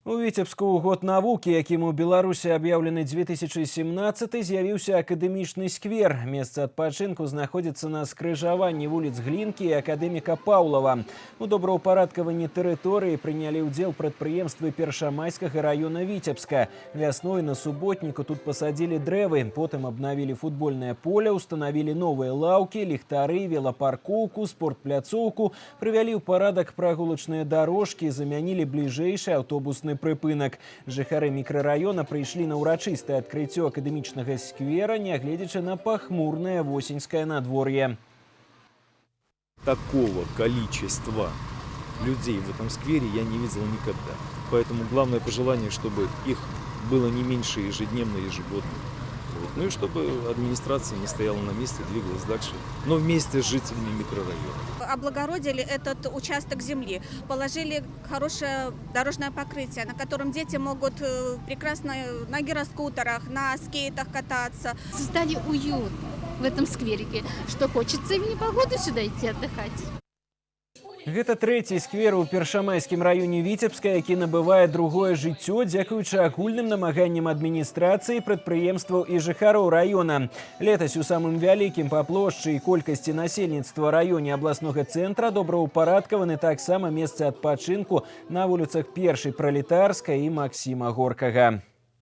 У Віцебску год навукі, якім у Беларусі аб'яўлены 2017, з'явіўся акадэмічны сквер. Месца адпачынку знаходзіцца на скрыжаванні вуліц Глінкі і акадэміка Паўлава. У добраўпарадкаванні тэрыторыі прынялі ўдзел прадпрыемствы Першамайскага раёна Віцебска. Вясной на суботніку тут пасадзілі дрэвы, потым абнавілі футбольнае поле, устанавілі новыя лаўкі, ліхтары, велапаркоўку, спортпляцоўку, прывялі ў парадак прагулачныя дарожкі, замянілі бліжэйшы аўтобусны прыпынак. Жыхары мікрараёна прыйшлі на ўрачыстае адкрыццё акадэмічнага сквера, нягледзячы на пахмурнае восеньскае надвор'е. Такого количества людей в этом сквере я не видел никогда. Поэтому главное пожелание, чтобы их было не меньше ежедневно, ежегодно. Ну и чтобы администрация не стояла на месте, двигалась дальше, но вместе с жителями микрорайона. Облагородили этот участок земли, положили хорошее дорожное покрытие, на котором дети могут прекрасно на гироскутерах, на скейтах кататься. Создали уют в этом скверике, что хочется и в непогоду сюда идти отдыхать. Гэта трэці сквер у Першамайскім раёне Віцебска, які набывае другое жыццё дзякуючы агульным намаганням адміністрацыі, прадпрыемстваў і жыхароў раёна. Летась у самым вялікім па плошчы і колькасці насельніцтва раёне абласнога цэнтра добраўпарадкаваны таксама месцы адпачынку на вуліцах Першай Пралетарскай і Максіма Горкага.